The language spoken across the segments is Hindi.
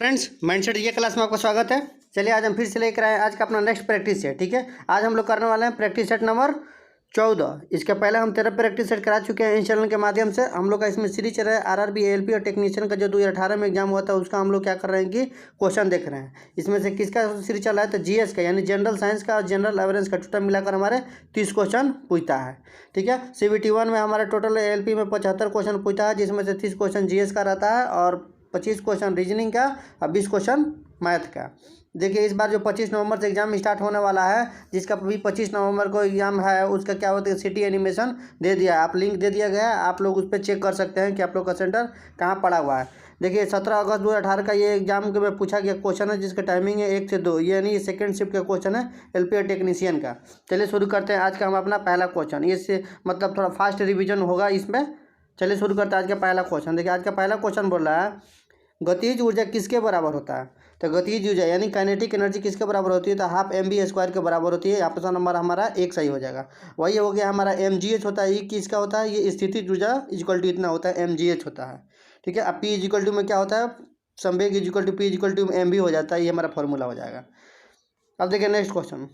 फ्रेंड्स, माइंडसेट ये क्लास में आपका स्वागत है। चलिए आज हम फिर से लेकर आए आज का अपना नेक्स्ट प्रैक्टिस सेट। ठीक है, आज हम लोग करने वाले हैं प्रैक्टिस सेट नंबर 14। इसके पहले हम 13 प्रैक्टिस सेट करा चुके हैं इस चैनल के माध्यम से। हम लोग का इसमें सीरीज चल रहा है आरआरबी एएलपी और टेक्नीशियन का जो 2018 में एग्जाम हुआ था उसका हम लोग क्या कर रहे हैं कि क्वेश्चन देख रहे हैं। इसमें से किसका सीरीज चल रहा है तो जीएस का, यानी जनरल साइंस का और जनरल अवेयरनेस का टोटल मिलाकर हमारे 30 क्वेश्चन पूछता है। ठीक है, CBT 1 में हमारा टोटल एएलपी में 75 क्वेश्चन पूछता है, जिसमें से 30 क्वेश्चन जीएस का रहता है और 25 क्वेश्चन रीजनिंग का और 20 क्वेश्चन मैथ का। देखिए इस बार जो 25 नवंबर से एग्जाम स्टार्ट होने वाला है, जिसका भी 25 नवंबर को एग्जाम है, उसका क्या होता है सिटी एनिमेशन दे दिया है, आप लिंक दे दिया गया है, आप लोग उस पर चेक कर सकते हैं कि आप लोग का सेंटर कहाँ पड़ा हुआ है। देखिए 17 अगस्त 2018 का ये एग्जाम के में पूछा गया क्वेश्चन है, जिसका टाइमिंग है 1 से 2, ये नहीं सेकंड शिफ्ट का क्वेश्चन है एलपी और टेक्नीशियन का। चलिए शुरू करते हैं आज का हम अपना पहला क्वेश्चन। ये मतलब थोड़ा फास्ट रिविजन होगा इसमें। चलिए शुरू करते हैं आज का पहला क्वेश्चन। देखिए आज का पहला क्वेश्चन बोल रहा है गतिज ऊर्जा किसके बराबर होता है। तो गतिज ऊर्जा यानी काइनेटिक एनर्जी किसके बराबर होती है तो हाफ mv² के बराबर होती है। ऑप्शन नंबर हमारा एक सही हो जाएगा। वही हो गया हमारा mgh होता है, ये किसका होता है, ये स्थितिज ऊर्जा इक्वल टू इतना होता है, mgh होता है। ठीक है, अब p इक्वल टू में क्या होता है, संवेग equal to p equal to mv हो जाता है, ये हमारा फॉर्मूला हो जाएगा। अब देखिए नेक्स्ट क्वेश्चन,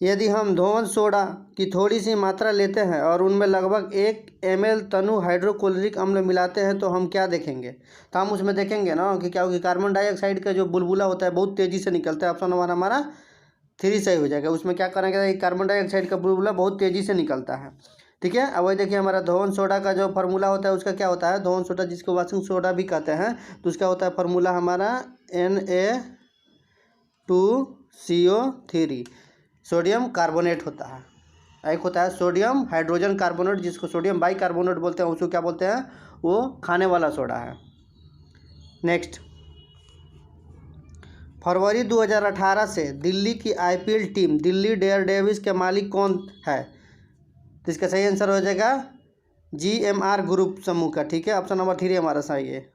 यदि हम धोवन सोडा की थोड़ी सी मात्रा लेते हैं और उनमें लगभग 1 ml तनु हाइड्रोक्लोरिक अम्ल मिलाते हैं तो हम क्या देखेंगे। तो हम उसमें देखेंगे ना कि क्या होगी, कार्बन डाइऑक्साइड का जो बुलबुला होता है बहुत तेज़ी से निकलता है। ऑप्शन नंबर हमारा 3 सही हो जाएगा। उसमें क्या करेंगे, कार्बन डाइऑक्साइड का बुलबुला बहुत तेज़ी से निकलता है। ठीक है, अब वही देखिए हमारा धोवन सोडा का जो फार्मूला होता है उसका क्या होता है, धोवन सोडा जिसको वाशिंग सोडा भी कहते हैं, तो उसका होता है फार्मूला हमारा Na2CO3, सोडियम कार्बोनेट होता है। एक होता है सोडियम हाइड्रोजन कार्बोनेट, जिसको सोडियम बाई कार्बोनेट बोलते हैं, उसको क्या बोलते हैं, वो खाने वाला सोडा है। नेक्स्ट, फरवरी 2018 से दिल्ली की IPL टीम दिल्ली डेयरडेविल्स के मालिक कौन है। तो इसका सही आंसर हो जाएगा GMR ग्रुप समूह का। ठीक है, ऑप्शन नंबर 3 हमारा सही है।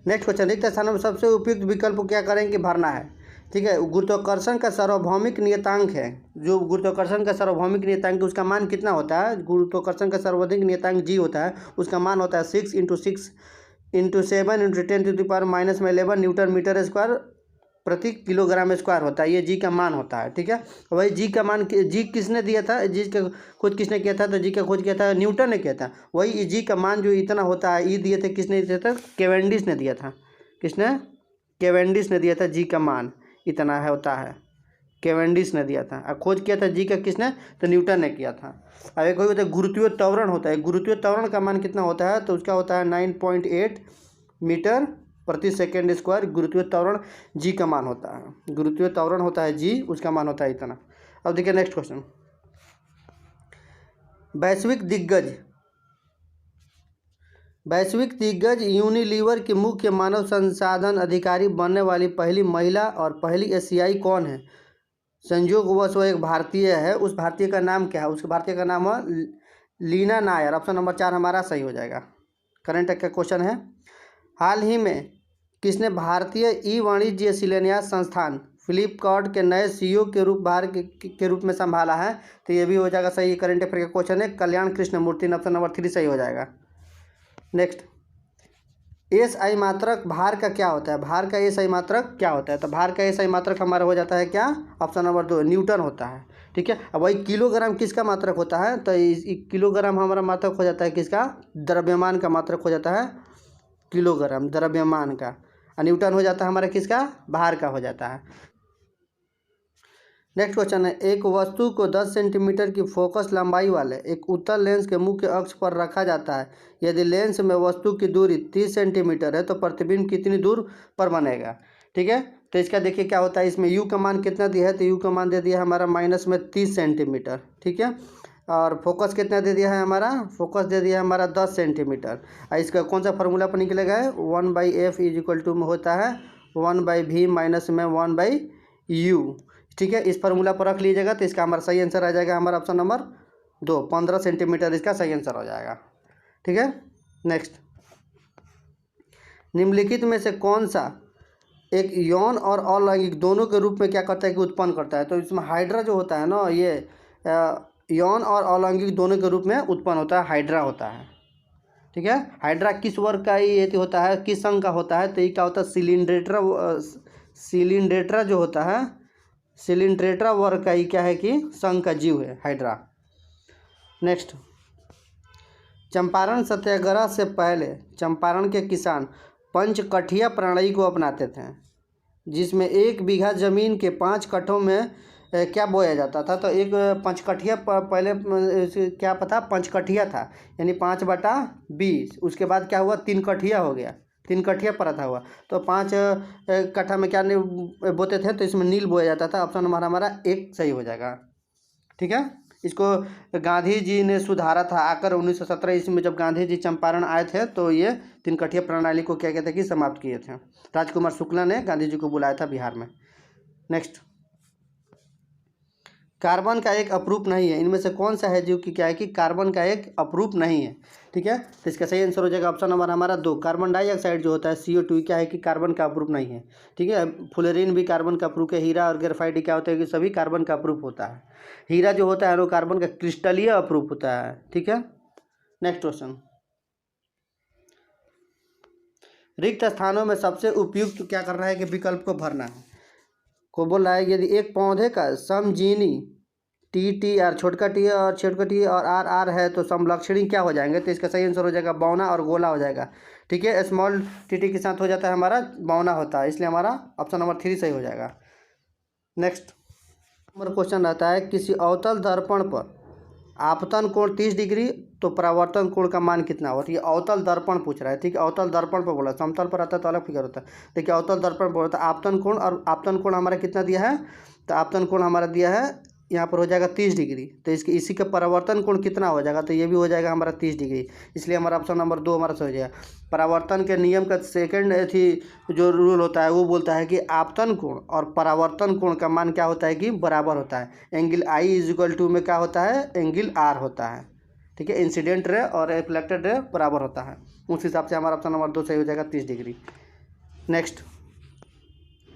नेक्स्ट क्वेश्चन, रिक्त स्थानों में सबसे उपयुक्त विकल्प क्या करेंगे, भरना है। ठीक है, गुरुत्वाकर्षण का सार्वभौमिक नियतांक है, जो गुरुत्वाकर्षण का सार्वभौमिक नियतांक उसका मान कितना होता है, गुरुत्वाकर्षण का सार्वभौमिक नियतांक G होता है, उसका मान होता है 6 × 6 × 7 × 10⁻⁻11 न्यूटन मीटर स्क्वायर प्रति किलोग्राम स्क्वायर होता है। ये G का मान होता है। ठीक है, वही G का मान G किसने दिया था, G का खोज किसने किया था, तो G का खोज किया था न्यूटन ने किया था। वही G का मान जो इतना होता है, E दिए थे किसने दिया था, केवेंडिश ने दिया था। किसने, केवेंडिश ने दिया था। G का मान इतना है होता है, केवेंडिश ने दिया था। और खोज किया था G का किसने, तो न्यूटन ने किया था। अब एक होता है गुरुत्वीय त्वरण होता है, गुरुत्वीय त्वरण का मान कितना होता है, तो उसका होता है 9.8 मीटर प्रति सेकेंड स्क्वायर। गुरुत्वीय त्वरण G का मान होता है, गुरुत्वीय त्वरण होता है G, उसका मान होता है इतना। अब देखिए नेक्स्ट क्वेश्चन, वैश्विक दिग्गज यूनिलीवर की मुख्य मानव संसाधन अधिकारी बनने वाली पहली महिला और पहली एशियाई कौन है। संयोगवश वो एक भारतीय है, उस भारतीय का नाम क्या है, उस भारतीय का नाम है लीना नायर। ऑप्शन नंबर 4 हमारा सही हो जाएगा। करंट का क्वेश्चन है, हाल ही में किसने भारतीय ई वाणिज्य शिलान्यास संस्थान फ्लिपकार्ट के नए CEO के रूप में संभाला है। तो ये भी हो जाएगा सही। करंट अफेयर का क्वेश्चन है कल्याण कृष्ण मूर्ति। ऑप्शन नंबर 3 सही हो जाएगा। नेक्स्ट, SI मात्रक भार का क्या होता है, भार का SI मात्रक क्या होता है, तो भार का SI मात्रक हमारा हो जाता है क्या, ऑप्शन नंबर 2 न्यूटन होता है। ठीक है, अब वही किलोग्राम किसका मात्रक होता है, तो किलोग्राम हमारा मात्रक हो जाता है किसका, द्रव्यमान का मात्रक हो जाता है किलोग्राम, द्रव्यमान का। और न्यूटन हो जाता है हमारा किसका, भार का हो जाता है। नेक्स्ट क्वेश्चन है, एक वस्तु को 10 सेंटीमीटर की फोकस लंबाई वाले एक उत्तल लेंस के मुख्य अक्ष पर रखा जाता है। यदि लेंस में वस्तु की दूरी 30 सेंटीमीटर है तो प्रतिबिंब कितनी दूर पर बनेगा। ठीक है, तो इसका देखिए क्या होता है, इसमें U का मान कितना दिया है, तो U का मान दे दिया है हमारा -30 सेंटीमीटर। ठीक है, और फोकस कितना दे दिया है हमारा, फोकस दे दिया है हमारा 10 सेंटीमीटर। और इसका कौन सा फार्मूला पर निकलेगा, 1/f = में होता है 1/v माइनस में 1/u। ठीक है, इस फार्मूला पर रख लीजिएगा तो इसका हमारा सही आंसर आ जाएगा हमारा ऑप्शन नंबर 2, 15 सेंटीमीटर इसका सही आंसर हो जाएगा। ठीक है, नेक्स्ट, निम्नलिखित में से कौन सा एक यौन और अलैंगिक दोनों के रूप में क्या करता है कि उत्पन्न करता है। तो इसमें हाइड्रा जो होता है ना, ये यौन और अलैंगिक दोनों के रूप में उत्पन्न होता है, हाइड्रा होता है। ठीक है। हाइड्रा किस वर्ग का ये होता है, किस संघ का होता है, तो ये क्या होता है, सिलिंड्रेटा जो होता है, सिलिंड्रेटा वर्ग का ये क्या है कि संघ का जीव है हाइड्रा। नेक्स्ट, चंपारण सत्याग्रह से पहले चंपारण के किसान पंचकठिया प्रणाली को अपनाते थे, जिसमें 1 बीघा जमीन के 5 कट्ठों में क्या बोया जाता था। तो एक पंचकठिया पहले क्या पता, पंचकठिया था यानी 5/20। उसके बाद क्या हुआ, 3 कठिया हो गया, 3 कठिया परत हुआ। तो 5 कट्ठा में क्या बोते थे, तो इसमें नील बोया जाता था। ऑप्शन नंबर हमारा 1 सही हो जाएगा। ठीक है। इसको गांधी जी ने सुधारा था आकर 1917 ईस्वी में, जब गांधी जी चंपारण आए थे तो ये 3 कठिया प्रणाली को क्या कहते हैं कि समाप्त किए थे। राजकुमार शुक्ला ने गांधी जी को बुलाया था बिहार में। नेक्स्ट, कार्बन का एक अपरूप नहीं है, इनमें से कौन सा है जो कि क्या है कि कार्बन का एक अपरूप नहीं है। ठीक है। तो इसका सही आंसर हो जाएगा ऑप्शन नंबर हमारा 2, कार्बन डाइऑक्साइड जो होता है CO2 क्या है कि कार्बन का अपरूप नहीं है। ठीक है। फ्लोरीन भी कार्बन का अपरूप है। हीरा और ग्रेफाइट क्या होता है कि सभी कार्बन का अपरूप होता है। हीरा जो होता है वो कार्बन का क्रिस्टलीय अपरूप होता है। ठीक है। नेक्स्ट क्वेश्चन, रिक्त स्थानों में सबसे उपयुक्त क्या करना है कि विकल्प को भरना है। को बोल रहा है यदि एक पौधे का समजीनी TR छोटका टी और RR है तो समलक्षणी क्या हो जाएंगे। तो इसका सही आंसर हो जाएगा बौना और गोला हो जाएगा। ठीक है। स्मॉल TT के साथ हो जाता है हमारा बौना होता है, इसलिए हमारा ऑप्शन नंबर 3 सही हो जाएगा। नेक्स्ट नंबर क्वेश्चन रहता है किसी अवतल दर्पण पर आपतन कोण 30 डिग्री तो परावर्तन कोण का मान कितना होता है। ये अवतल दर्पण पूछ रहा है। ठीक है। अवतल दर्पण पर बोला, समतल पर आता है तो अलग फिगर होता है। देखिए अवतल दर्पण पर होता है आपतन कोण, और आपतन कोण हमारा कितना दिया है, तो आपतन कोण हमारा दिया है यहाँ पर हो जाएगा 30 डिग्री। तो इसी का परावर्तन कोण कितना हो जाएगा, तो ये भी हो जाएगा हमारा 30 डिग्री। इसलिए हमारा ऑप्शन नंबर 2 हमारा सही हो जाएगा। परावर्तन के नियम का सेकंड थी जो रूल होता है वो बोलता है कि आपतन कोण और परावर्तन कोण का मान क्या होता है कि बराबर होता है। एंगल I में क्या होता है, एंगल R होता है। ठीक है। इंसिडेंट रे और रिफ्लेक्टेड रे बराबर होता है, उस हिसाब से हमारा ऑप्शन नंबर 2 सही हो जाएगा 30 डिग्री। नेक्स्ट,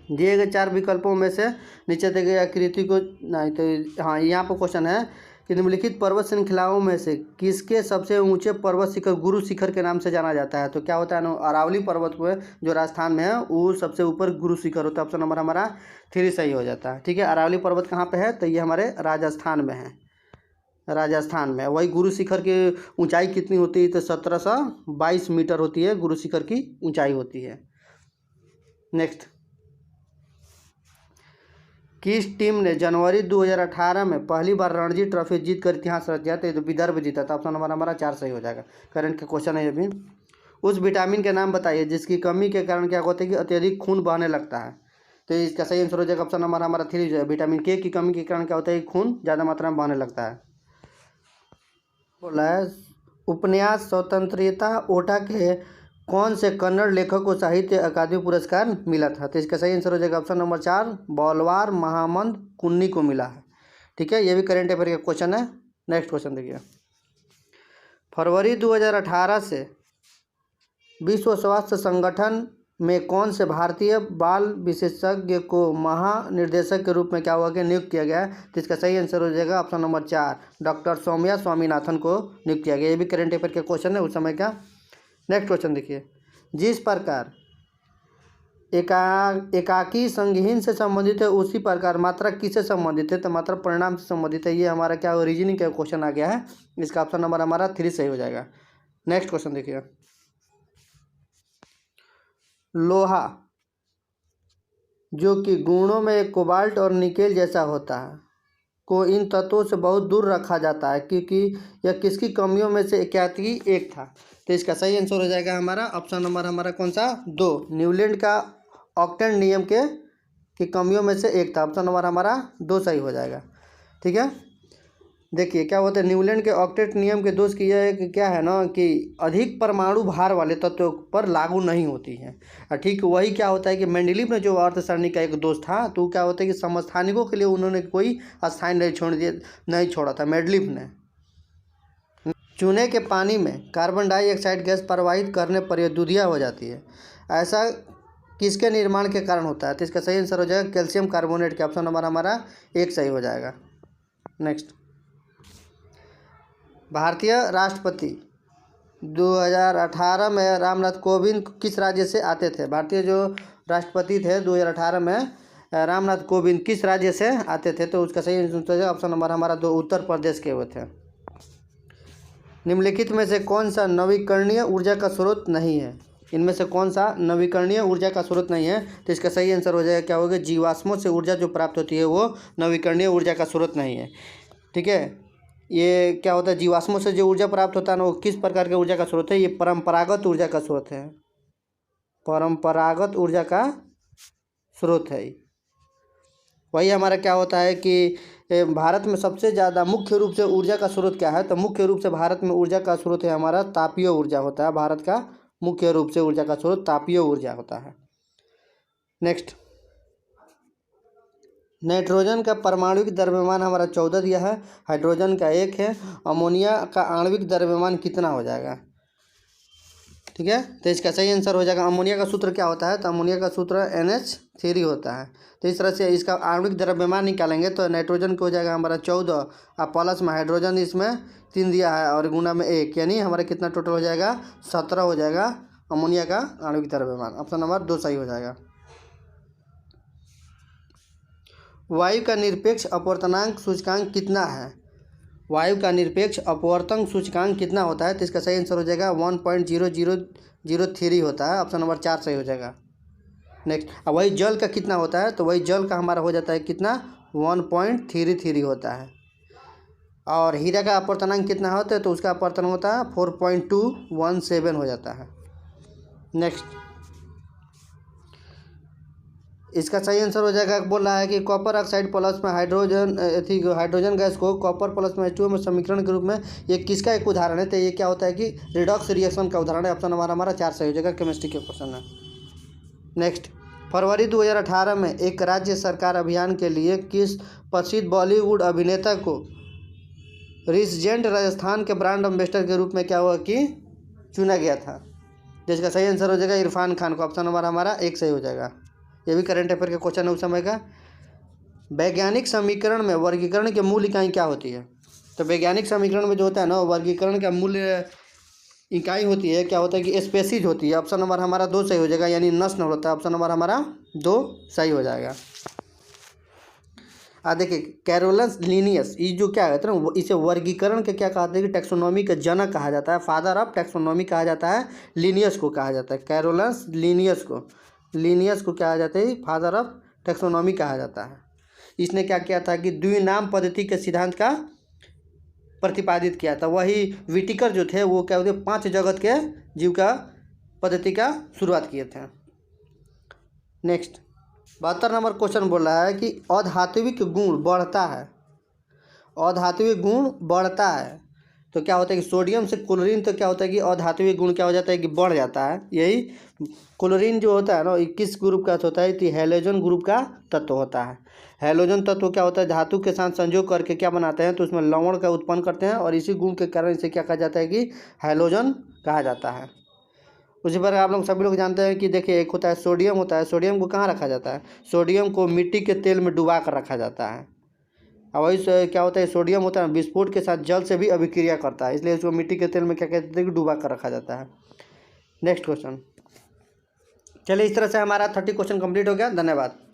दिए गए 4 विकल्पों में से नीचे दिए गए आकृति को नहीं, तो हाँ यहाँ पर क्वेश्चन है कि निम्नलिखित पर्वत श्रृंखलाओं में से किसके सबसे ऊंचे पर्वत शिखर गुरु शिखर के नाम से जाना जाता है। तो क्या होता है ना, अरावली पर्वत में जो राजस्थान में है वो सबसे ऊपर गुरु शिखर होता है। ऑप्शन नंबर हमारा 3 सही हो जाता है। ठीक है। अरावली पर्वत कहाँ पे है, तो ये हमारे राजस्थान में है। राजस्थान में वही गुरु शिखर की ऊंचाई कितनी होती है, तो 1722 मीटर होती है गुरु शिखर की ऊंचाई होती है। नेक्स्ट, किस टीम ने जनवरी 2018 में पहली बार रणजी ट्रॉफी जीत कर इतिहास रच दिया, तो विदर्भ जीता था। ऑप्शन नंबर हमारा 4 सही हो जाएगा। करंट का क्वेश्चन है ये भी। उस विटामिन के नाम बताइए जिसकी कमी के कारण क्या होता है कि अत्यधिक खून बहने लगता है। तो इसका सही आंसर हो जाएगा ऑप्शन नंबर हमारा 3 जो है, विटामिन K की कमी के कारण क्या होता है खून ज़्यादा मात्रा में बहने लगता है। बोला है उपन्यास स्वतंत्रता ओटा के कौन से कन्नड़ लेखक को साहित्य अकादमी पुरस्कार मिला था। तो इसका सही आंसर हो जाएगा ऑप्शन नंबर 4 बॉलवार महामंद कुन्नी को मिला है। ठीक है। ये भी करंट अफेयर का क्वेश्चन है। नेक्स्ट क्वेश्चन देखिए, फरवरी 2018 से विश्व स्वास्थ्य संगठन में कौन से भारतीय बाल विशेषज्ञ को महानिर्देशक के रूप में क्या हुआ कि नियुक्त किया गया है। तो इसका सही आंसर हो जाएगा option number 4 doctor Soumya Swaminathan को नियुक्त किया गया। ये भी करंट अफेयर का क्वेश्चन है उस समय का। नेक्स्ट क्वेश्चन देखिए, जिस प्रकार एकाकी संघहीन से संबंधित है उसी प्रकार मात्रा किससे संबंधित है, तो मात्रा परिणाम से संबंधित है। ये हमारा क्या रीजनिंग का क्वेश्चन आ गया है। इसका ऑप्शन नंबर हमारा 3 सही हो जाएगा। नेक्स्ट क्वेश्चन देखिए, लोहा जो कि गुणों में कोबाल्ट और निकेल जैसा होता है को इन तत्वों से बहुत दूर रखा जाता है क्योंकि यह किसकी कमियों में से क्या थी, एक था। तो इसका सही आंसर हो जाएगा हमारा ऑप्शन नंबर हमारा कौन सा 2 न्यूलैंड का ऑक्टेट नियम की कमियों में से एक था। ऑप्शन नंबर हमारा 2 सही हो जाएगा। ठीक है। देखिए क्या होता है न्यूलैंड के ऑक्टेट नियम के दोष की यह कि क्या है ना कि अधिक परमाणु भार वाले तत्वों पर लागू नहीं होती है। ठीक वही क्या होता है कि मेंडलीव ने जो अर्थ सरणी का एक दोष था, तो क्या होता है कि समस्थानिकों के लिए उन्होंने कोई स्थान नहीं छोड़ा था मेंडलीव ने। चूने के पानी में कार्बन डाइऑक्साइड गैस प्रवाहित करने पर यह दूधिया हो जाती है, ऐसा किसके निर्माण के कारण होता है। तो इसका सही आंसर हो जाएगा कैल्शियम कार्बोनेट के। ऑप्शन नंबर हमारा 1 सही हो जाएगा। नेक्स्ट, भारतीय राष्ट्रपति 2018 में रामनाथ कोविंद किस राज्य से आते थे? भारतीय जो राष्ट्रपति थे 2018 में रामनाथ कोविंद किस राज्य से आते थे? तो उसका सही आंसर ऑप्शन नंबर हमारा 2 उत्तर प्रदेश के हुए थे। निम्नलिखित में से कौन सा नवीकरणीय ऊर्जा का स्रोत नहीं है? इनमें से कौन सा नवीकरणीय ऊर्जा का स्रोत नहीं है? तो इसका सही आंसर हो जाएगा क्या होगा, जीवाश्मों से ऊर्जा जो प्राप्त होती है वो नवीकरणीय ऊर्जा का स्रोत नहीं है। ठीक है, ये क्या होता है, जीवाश्मों से जो ऊर्जा प्राप्त होता है ना वो किस प्रकार के ऊर्जा का स्रोत है? ये परंपरागत ऊर्जा का स्रोत है, परंपरागत ऊर्जा का स्रोत है। वही हमारा क्या होता है कि भारत में सबसे ज़्यादा मुख्य रूप से ऊर्जा का स्रोत क्या है? तो मुख्य रूप से भारत में ऊर्जा का स्रोत है हमारा तापीय ऊर्जा होता है। भारत का मुख्य रूप से ऊर्जा का स्रोत तापीय ऊर्जा होता है। नेक्स्ट, नाइट्रोजन का परमाणुविक द्रव्यमान हमारा 14 दिया है, हाइड्रोजन का 1 है। अमोनिया का आणविक द्रव्यमान कितना हो जाएगा? ठीक है, तो इसका सही आंसर हो जाएगा, अमोनिया का सूत्र क्या होता है? तो अमोनिया का सूत्र NH3 होता है। तो इस तरह से इसका आणविक द्रव्यमान निकालेंगे तो नाइट्रोजन को हो जाएगा हमारा 14 और प्लस में हाइड्रोजन इसमें 3 दिया है और गुना में 1, यानी हमारा कितना टोटल हो जाएगा? 17 हो जाएगा अमोनिया का आणविक द्रव्यमान। ऑप्शन नंबर 2 सही हो जाएगा। वायु का निरपेक्ष अपवर्तनांक सूचकांक कितना है? वायु का निरपेक्ष अपवर्तन सूचकांक कितना होता है? तो इसका सही आंसर हो जाएगा 1.0003 होता है। ऑप्शन नंबर 4 सही हो जाएगा। नेक्स्ट, अब वही जल का कितना होता है? तो वही जल का हमारा हो जाता है कितना? 1.33 होता है। और हीरा का अपवर्तनांक कितना होता है? तो उसका अपवर्तन होता है 4.217 हो जाता है। नेक्स्ट, इसका सही आंसर हो जाएगा, बोल रहा है कि कॉपर ऑक्साइड प्लस में हाइड्रोजन गैस को कॉपर प्लस में H2O में समीकरण के रूप में ये किसका एक उदाहरण है? तो ये क्या होता है कि रिडॉक्स रिएक्शन का उदाहरण है। ऑप्शन हमारा 4 सही हो जाएगा, केमिस्ट्री के क्वेश्चन है। नेक्स्ट, फरवरी 2018 में एक राज्य सरकार अभियान के लिए किस प्रसिद्ध बॉलीवुड अभिनेता को रिसजेंट राजस्थान के ब्रांड एम्बेसडर के रूप में क्या हुआ कि चुना गया था? जिसका सही आंसर हो जाएगा इरफान खान को। ऑप्शन नंबर हमारा 1 सही हो जाएगा। ये भी करंट अफेयर का क्वेश्चन है उस समय का। वैज्ञानिक समीकरण में वर्गीकरण की मूल इकाई क्या होती है? तो वैज्ञानिक समीकरण में जो होता है ना वर्गीकरण का मूल इकाई होती है क्या होता है कि स्पेसीज होती है। ऑप्शन नंबर हमारा 2 सही हो जाएगा, यानी नस्ल होता है। ऑप्शन नंबर हमारा 2 सही हो जाएगा। देखिए, कैरोलस लिनियस ये जो क्या कहते हैं ना, इसे वर्गीकरण के क्या कहते हैं कि टैक्सोनॉमी का जनक कहा जाता है, फादर ऑफ टैक्सोनॉमी कहा जाता है। लिनियस को कहा जाता है, कैरोलस लिनियस को कहा जाता है फादर ऑफ टैक्सोनॉमी कहा जाता है। इसने क्या किया था कि द्विनाम पद्धति के सिद्धांत का प्रतिपादित किया था। वही विटिकर जो थे वो क्या होते 5 जगत के जीव का पद्धति का शुरुआत किए थे। नेक्स्ट, 72 नंबर क्वेश्चन बोल रहा है कि अधात्विक गुण बढ़ता है, अधात्विक गुण बढ़ता है तो क्या होता है कि सोडियम से क्लोरीन तो क्या होता है कि अधात्विक गुण क्या हो जाता है कि बढ़ जाता है। यही क्लोरीन जो होता है ना किस ग्रुप का होता है? तो हैलोजन ग्रुप का तत्व होता है। हैलोजन तत्व क्या होता है? धातु के साथ संयोग करके क्या बनाते हैं? तो उसमें लवण का उत्पन्न करते हैं और इसी गुण के कारण इसे क्या कहा जाता है कि हैलोजन कहा जाता है। उसी पर आप लोग सभी लोग जानते हैं कि देखिए एक होता है सोडियम होता है। सोडियम को कहाँ रखा जाता है? सोडियम को मिट्टी के तेल में डुबा कर रखा जाता है। और वही क्या होता है सोडियम होता है विस्फोट के साथ जल से भी अभिक्रिया करता है, इसलिए उसको मिट्टी के तेल में क्या कहते हैं कि डुबा कर रखा जाता है। Next question. चलिए, इस तरह से हमारा 30 क्वेश्चन कंप्लीट हो गया। धन्यवाद।